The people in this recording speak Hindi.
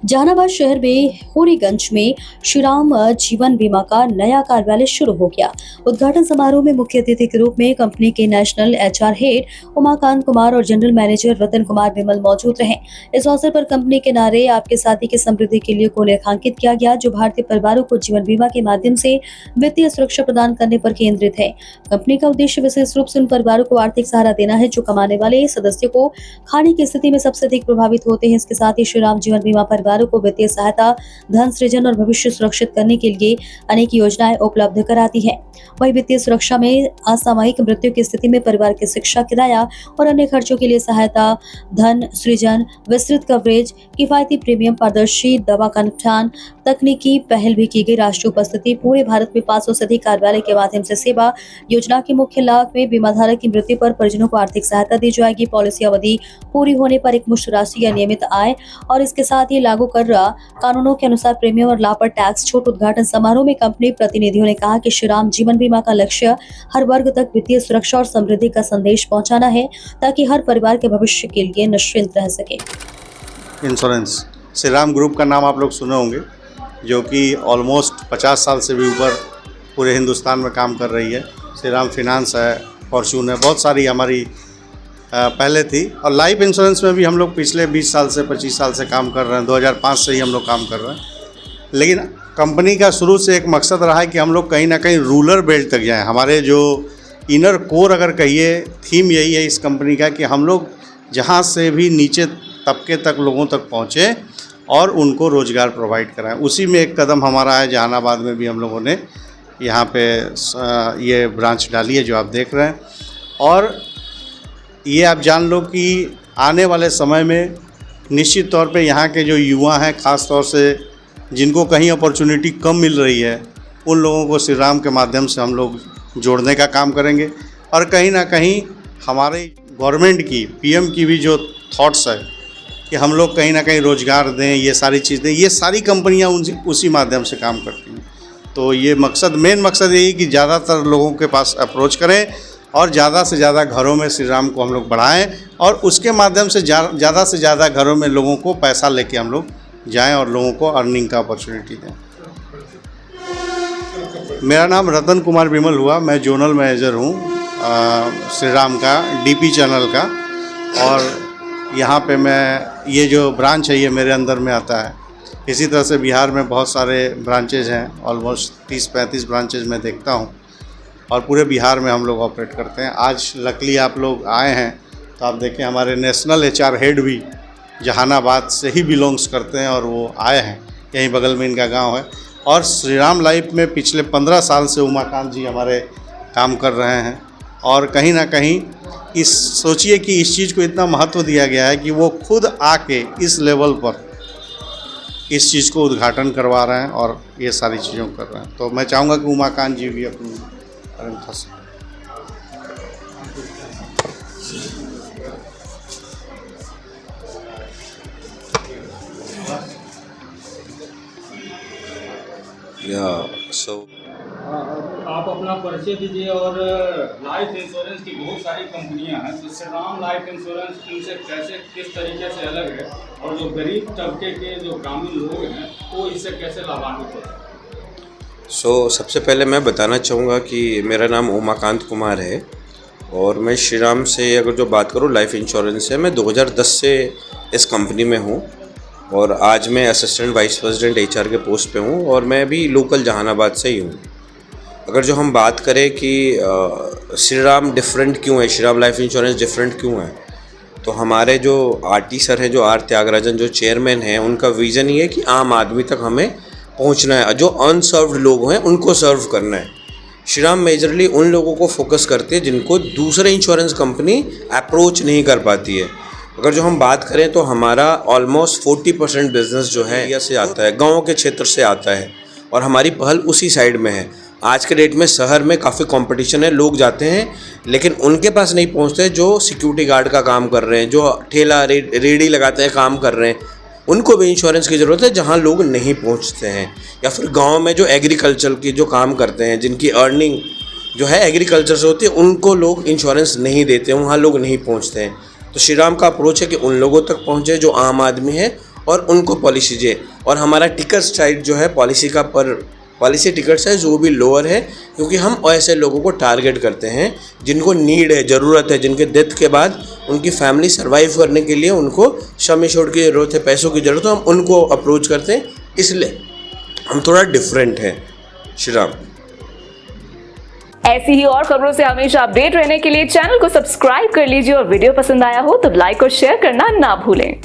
जहानाबाद शहर में होरीगंज में श्री राम जीवन बीमा का नया कार्यालय शुरू हो गया। उद्घाटन समारोह में मुख्य अतिथि के रूप में कंपनी के national HR head Umakant Kumar और जनरल मैनेजर रतन कुमार विमल मौजूद रहे। इस अवसर पर कंपनी के नारे आपके साथी की समृद्धि के लिए को रेखांकित किया गया, जो भारतीय परिवारों को जीवन बीमा के माध्यम से वित्तीय सुरक्षा प्रदान करने पर केंद्रित है। कंपनी का उद्देश्य विशेष रूप से उन परिवारों को आर्थिक सहारा देना है जो कमाने वाले सदस्यों को खाने की स्थिति में सबसे अधिक प्रभावित होते हैं। इसके साथ ही श्री राम जीवन बीमा परिवारों को वित्तीय सहायता, धन सृजन और भविष्य सुरक्षित करने के लिए अनेक योजनाएं उपलब्ध कराती है। वही वित्तीय सुरक्षा में असामयिक मृत्यु की स्थिति में परिवार की शिक्षा, किराया और अन्य खर्चों के लिए सहायता, धन सृजन, विस्तृत कवरेज, किफायती प्रीमियम, पारदर्शी दवा का निपटान, तकनीकी पहल भी की गई। राष्ट्रीय उपस्थिति, पूरे भारत में 500 से अधिक कार्यालय के माध्यम से सेवा। योजना के मुख्य लाभ में बीमाधारक की मृत्यु पर परिजनों को आर्थिक सहायता दी जाएगी। पॉलिसी अवधि पूरी होने पर एक मुश्त राशि या नियमित आय और इसके साथ ही लागू कर रहा कानूनों के अनुसार प्रीमियम और लाभ पर टैक्स छूट। उद्घाटन समारोह में कंपनी प्रतिनिधियों ने कहा कि श्री राम जीवन बीमा का लक्ष्य हर वर्ग तक वित्तीय सुरक्षा और समृद्धि का संदेश पहुंचाना है, ताकि हर परिवार के भविष्य के लिए निश्चिंत रह सके। इंश्योरेंस श्री राम ग्रुप का नाम आप लोग सुने होंगे, जो कि ऑलमोस्ट 50 साल से भी ऊपर पूरे हिंदुस्तान में काम कर रही है। श्री राम फाइनेंस है, फॉर्चून है, बहुत सारी हमारी पहले थी। और लाइफ इंश्योरेंस में भी हम लोग पिछले 20 साल से 25 साल से काम कर रहे हैं। 2005 से ही हम लोग काम कर रहे हैं। लेकिन कंपनी का शुरू से एक मकसद रहा है कि हम लोग कहीं ना कहीं रूरल बेल्ट तक जाएं। हमारे जो इनर कोर अगर कहिए, थीम यही है इस कंपनी का कि हम लोग जहाँ से भी नीचे तबके तक लोगों तक पहुँचे और उनको रोज़गार प्रोवाइड कराएं। उसी में एक कदम हमारा है। जहानाबाद में भी हम लोगों ने यहाँ पे ये ब्रांच डाली है जो आप देख रहे हैं। और ये आप जान लो कि आने वाले समय में निश्चित तौर पे यहाँ के जो युवा हैं, ख़ास तौर से जिनको कहीं अपॉर्चुनिटी कम मिल रही है, उन लोगों को श्री राम के माध्यम से हम लोग जोड़ने का काम करेंगे। और कहीं ना कहीं हमारे गवर्नमेंट की, पीएम की भी जो थॉट्स है कि हम लोग कहीं ना कहीं रोज़गार दें, ये सारी चीज़ें, ये सारी कंपनियाँ उसी माध्यम से काम करती हैं। तो ये मेन मकसद यही कि ज़्यादातर लोगों के पास अप्रोच करें और ज़्यादा से ज़्यादा घरों में श्री राम को हम लोग बढ़ाएं और उसके माध्यम से ज़्यादा से ज़्यादा घरों में लोगों को पैसा लेके हम लोग जाएं और लोगों को अर्निंग का अपॉर्चुनिटी दें। मेरा नाम रतन कुमार विमल हुआ। मैं जोनल मैनेजर हूँ श्री राम का, डीपी चैनल का। और यहाँ पे मैं, ये जो ब्रांच है ये मेरे अंदर में आता है। इसी तरह से बिहार में बहुत सारे ब्रांचेज हैं, ऑलमोस्ट 30-35 ब्रांचेज मैं देखता हूँ और पूरे बिहार में हम लोग ऑपरेट करते हैं। आज लकीली आप लोग आए हैं तो आप देखें हमारे नेशनल एचआर हेड भी जहानाबाद से ही बिलोंग्स करते हैं और वो आए हैं, यहीं बगल में इनका गांव है। और श्री राम लाइफ में पिछले 15 साल से उमाकांत जी हमारे काम कर रहे हैं। और कहीं ना कहीं सोचिए कि इस चीज़ को इतना महत्व दिया गया है कि वो खुद आके इस लेवल पर इस चीज़ को उद्घाटन करवा रहे हैं और ये सारी चीज़ों कर रहे हैं। तो मैं चाहूँगा कि उमाकांत जी भी अपनी आप अपना परिचय दीजिए। और लाइफ इंश्योरेंस की बहुत सारी कंपनियां हैं, तो श्री राम लाइफ इंश्योरेंस इनसे कैसे, किस तरीके से अलग है और जो गरीब तबके के जो ग्रामीण लोग हैं वो इससे कैसे लाभान्वित होते हैं? सबसे पहले मैं बताना चाहूँगा कि मेरा नाम उमाकांत कुमार है और मैं श्री राम से अगर जो बात करूँ लाइफ इंश्योरेंस से, मैं 2010 से इस कंपनी में हूँ और आज मैं असिस्टेंट वाइस प्रेसिडेंट एचआर के पोस्ट पे हूँ और मैं भी लोकल जहानाबाद से ही हूँ। अगर जो हम बात करें कि श्री राम डिफरेंट क्यों है, Shri Ram life insurance different क्यों है, तो हमारे जो आरटी सर हैं, जो आर त्यागराजन जो चेयरमैन हैं, उनका विज़न ये है कि आम आदमी तक हमें पहुंचना है, जो अनसर्व्ड लोग हैं उनको सर्व करना है। श्री राम मेजरली उन लोगों को फोकस करती है जिनको दूसरे इंश्योरेंस कंपनी अप्रोच नहीं कर पाती है। अगर जो हम बात करें तो हमारा ऑलमोस्ट 40% बिजनेस जो है एरिया से आता है, गाँव के क्षेत्र से आता है और हमारी पहल उसी साइड में है। आज के डेट में शहर में काफ़ी कंपटीशन है, लोग जाते हैं लेकिन उनके पास नहीं पहुंचते जो सिक्योरिटी गार्ड का काम कर रहे हैं, जो ठेला रेडी लगाते हैं काम कर रहे हैं, उनको भी इंश्योरेंस की ज़रूरत है जहां लोग नहीं पहुंचते हैं। या फिर गांव में जो एग्रीकल्चर की जो काम करते हैं, जिनकी अर्निंग जो है एग्रीकल्चर से होती है, उनको लोग इंश्योरेंस नहीं देते, वहाँ लोग नहीं पहुँचते हैं। तो श्री राम का अप्रोच है कि उन लोगों तक पहुँचे जो आम आदमी है और उनको पॉलिसी दे। और हमारा टिकट साइज जो है पॉलिसी का पर पॉलिसी टिकट साइज वो भी लोअर है, क्योंकि हम ऐसे लोगों को टारगेट करते हैं जिनको नीड है, ज़रूरत है, जिनके डेथ के बाद उनकी फैमिली सर्वाइव करने के लिए उनको सम एश्योर्ड की ज़रूरत है, पैसों की ज़रूरत है, हम उनको अप्रोच करते हैं। इसलिए हम थोड़ा डिफरेंट हैं। श्री राम। ऐसी ही और खबरों से हमेशा अपडेट रहने के लिए चैनल को सब्सक्राइब कर लीजिए और वीडियो पसंद आया हो तो लाइक और शेयर करना ना भूलें।